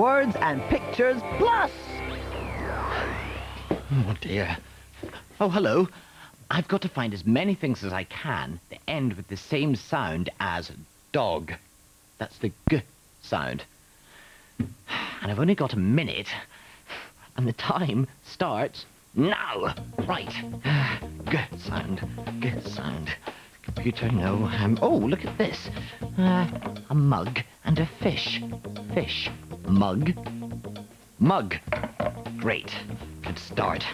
Words and Pictures Plus! Oh, dear. Oh, hello. I've got to find as many things as I can that end with the same sound as dog. That's the G sound. And I've only got a minute, and the time starts now. Right. G sound. G sound. Computer, no. Oh, look at this. A mug and a fish. Fish. Mug. Mug. Great. Good start.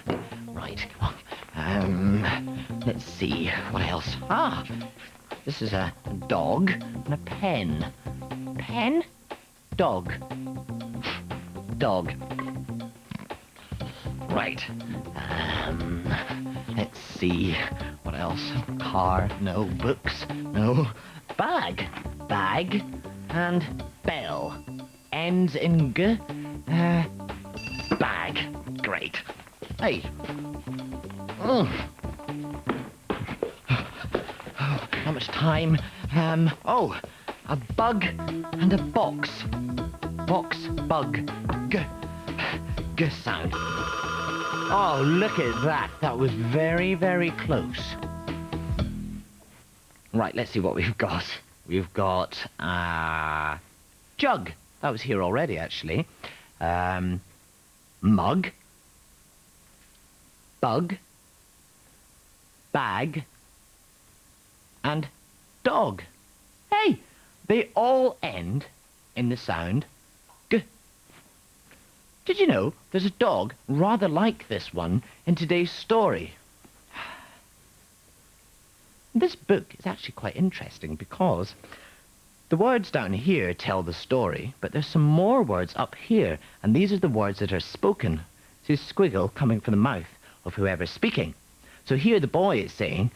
Right, come on. Let's see. What else? Ah, this is a dog and a pen. Pen? Dog. Dog. Right. Let's see. What else? Car? No. Books? No. Bag. Bag. And bell. Ends in G. Bag. Great. Hey. How much time? Oh, a bug and a box. Box, bug. G. G sound. Oh, look at that. That was very, very close. Right, let's see what we've got. We've got jug. That was here already, actually. Mug. Bug. Bag. And dog. Hey, they all end in the sound G. Did you know there's a dog rather like this one in today's story? This book is actually quite interesting because the words down here tell the story, but there's some more words up here, and these are the words that are spoken. See a squiggle coming from the mouth of whoever's speaking. So here the boy is saying,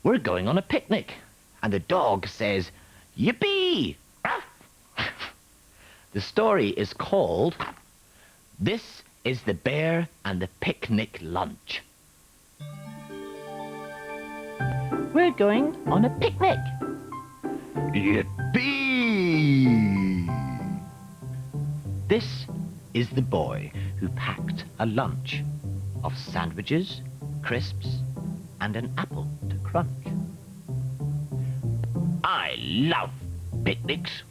"We're going on a picnic." And the dog says, "Yippee!" The story is called "This is the Bear and the Picnic Lunch." We're going on a picnic. Yippee! This is the boy who packed a lunch of sandwiches, crisps, and an apple to crunch. I love picnics.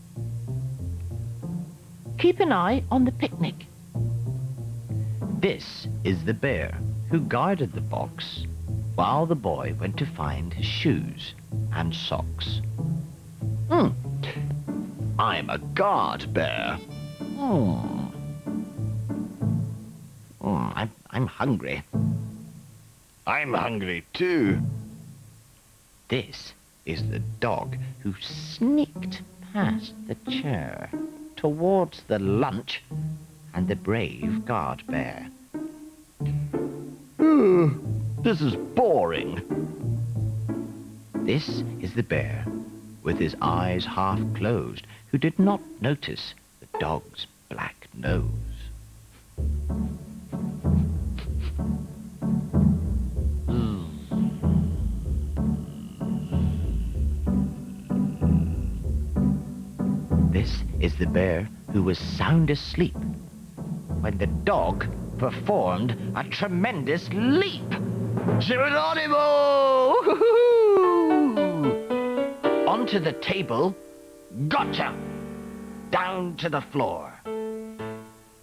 Keep an eye on the picnic. This is the bear who guarded the box while the boy went to find his shoes and socks. I'm a guard bear. I'm hungry. I'm hungry too. This is the dog who sneaked past the chair towards the lunch and the brave guard bear. This is boring. This is the bear with his eyes half closed who did not notice the dog's black nose. This is the bear who was sound asleep when the dog performed a tremendous leap. Geronimo! Onto the table, gotcha! Down to the floor,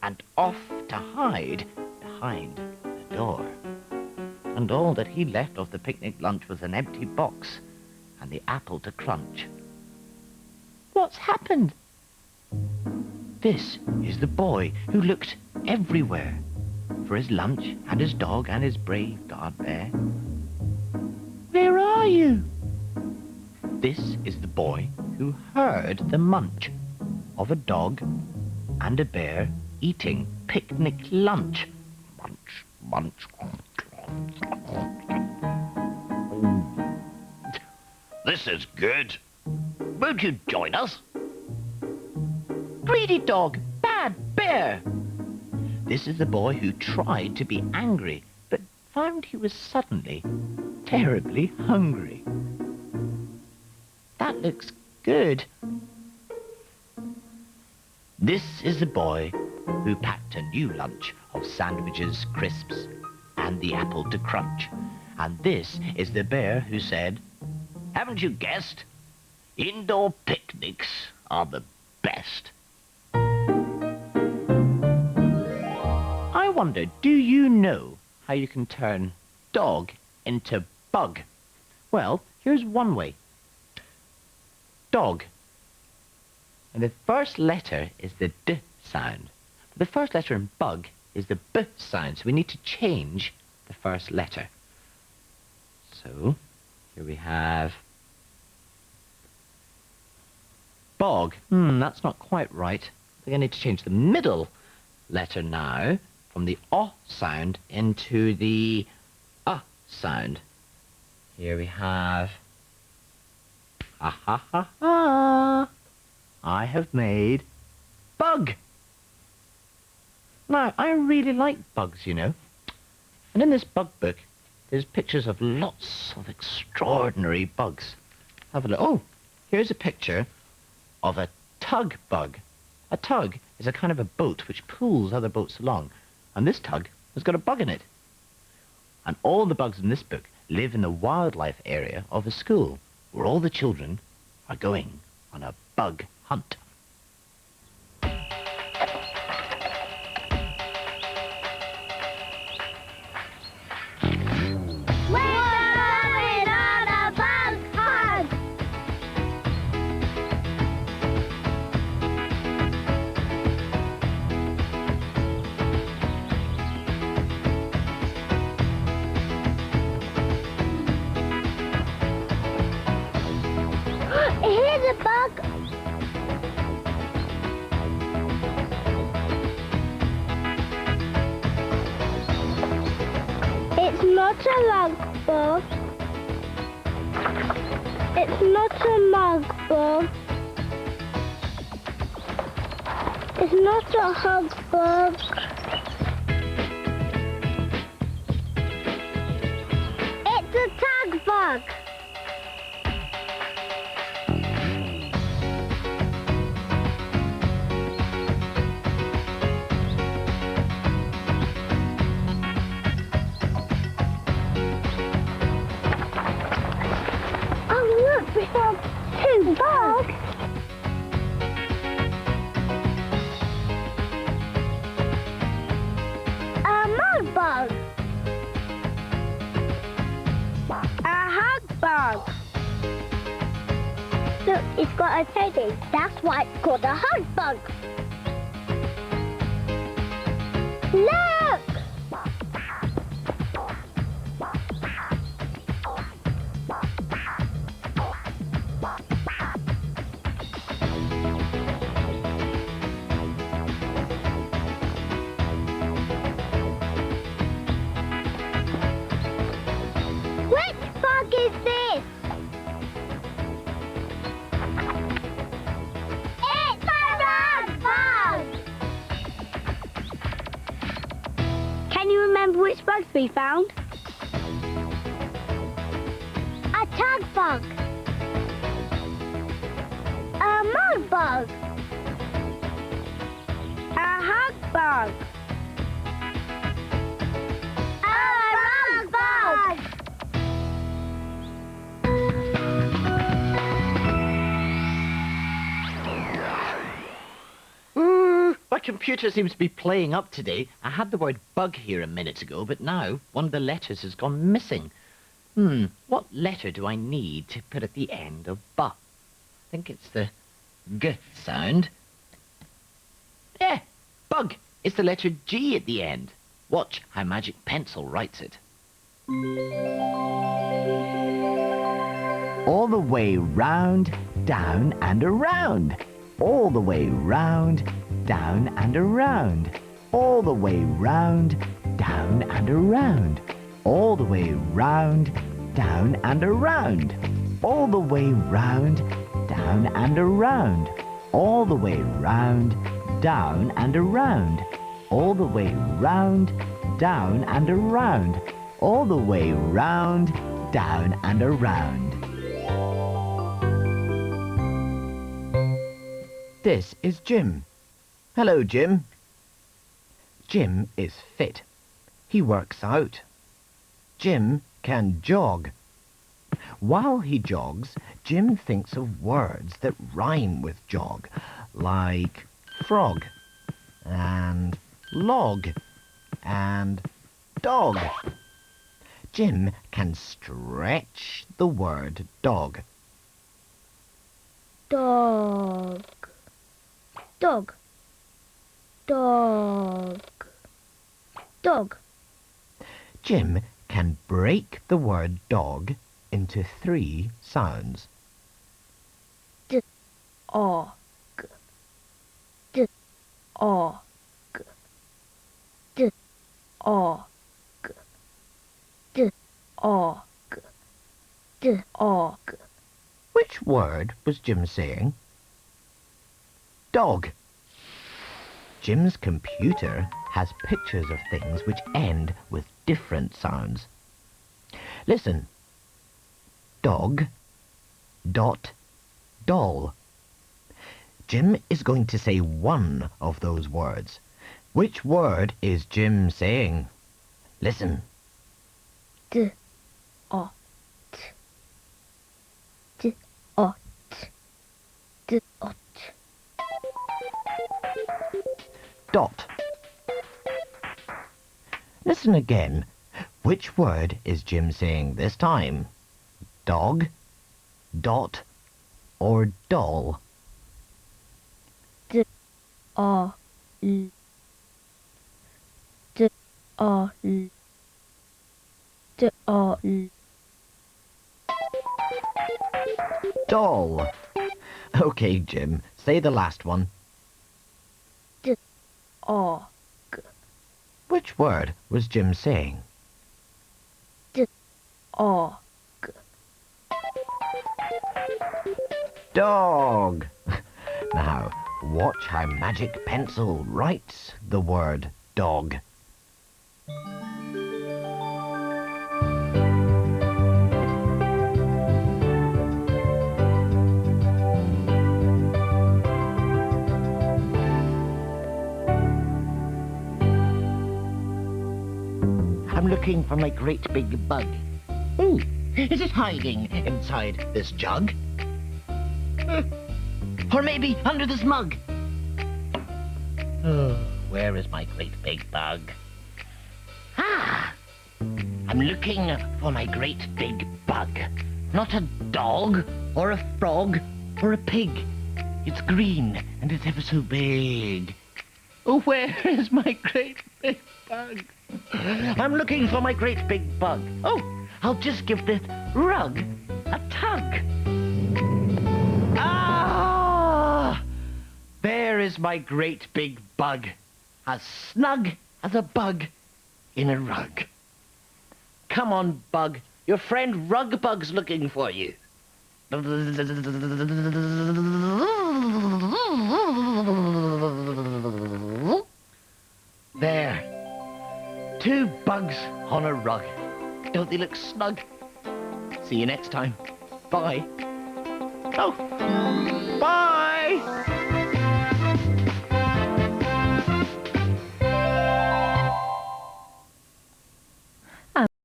and off to hide behind the door. And all that he left of the picnic lunch was an empty box and the apple to crunch. What's happened? This is the boy who looked everywhere for his lunch and his dog and his brave guard bear. Where are you? This is the boy who heard the munch of a dog and a bear eating picnic lunch. Munch, munch. This is good. Won't you join us? Greedy dog, bad bear. This is the boy who tried to be angry, but found he was suddenly terribly hungry. That looks good. This is the boy who packed a new lunch of sandwiches, crisps, and the apple to crunch. And this is the bear who said, "Haven't you guessed? Indoor picnics are the best." I wonder, do you know how you can turn dog into bug? Well, here's one way. Dog. And the first letter is the D sound. But the first letter in bug is the B sound, so we need to change the first letter. So, here we have bog. That's not quite right. I think I need to change the middle letter now from the O sound into the sound. Here we have ha ha ha ha. I have made bug. Now, I really like bugs, you know. And in this bug book, there's pictures of lots of extraordinary bugs. Have a look. Oh, here's a picture of a tug bug. A tug is a kind of a boat which pulls other boats along. And this tug has got a bug in it. And all the bugs in this book live in the wildlife area of a school where all the children are going on a bug hunt. Here's a bug. It's not a lug bug. It's not a mug bug. It's not a hug bug. It's a tag bug. We have two bugs. A mud bug. A hug bug. Look, it's got a teddy. That's why it's called a hug bug. Look! Is this? It's a rug bug! Can you remember which bugs we found? A tug bug. A mud bug. A hug bug. A rug bug! My computer seems to be playing up today. I had the word bug here a minute ago, but now one of the letters has gone missing. What letter do I need to put at the end of bu? I think it's the G sound. Yeah, bug. It's the letter G at the end. Watch how Magic Pencil writes it. All the way round, down and around. All the way round, down and around. All the way round, down and around. All the way round, down and around. All the way round, down and around. All the way round, down and around. All the way round, down and around. All the way round, down and around. This is Jim. Hello, Jim. Jim is fit. He works out. Jim can jog. While he jogs, Jim thinks of words that rhyme with jog, like frog and log and dog. Jim can stretch the word dog. Dog. Dog. Dog. Dog. Jim can break the word dog into 3 sounds. Og. D. Og. D. Og. D. Og. D. Og. Which word was Jim saying? Dog. Jim's computer has pictures of things which end with different sounds. Listen. Dog, dot, doll. Jim is going to say one of those words. Which word is Jim saying? Listen. D. O. T. D. O. T. D. O. T. Dot. Listen again. Which word is Jim saying this time? Dog, dot, or doll? D. O. L. D. O. L. D. O. L. Doll. Okay, Jim, say the last one. D. O. G. Which word was Jim saying? D. O. G. Dog. Now, watch how Magic Pencil writes the word dog. I'm looking for my great big bug. Ooh, is it hiding inside this jug? Or maybe under this mug? Oh, where is my great big bug? Ah! I'm looking for my great big bug. Not a dog, or a frog, or a pig. It's green, and it's ever so big. Oh, where is my great big bug? I'm looking for my great big bug. Oh, I'll just give this rug a tug. Ah! There is my great big bug, as snug as a bug in a rug. Come on, Bug. Your friend Rugbug's looking for you. There. 2 bugs on a rug. Don't they look snug? See you next time. Bye. Oh, bye!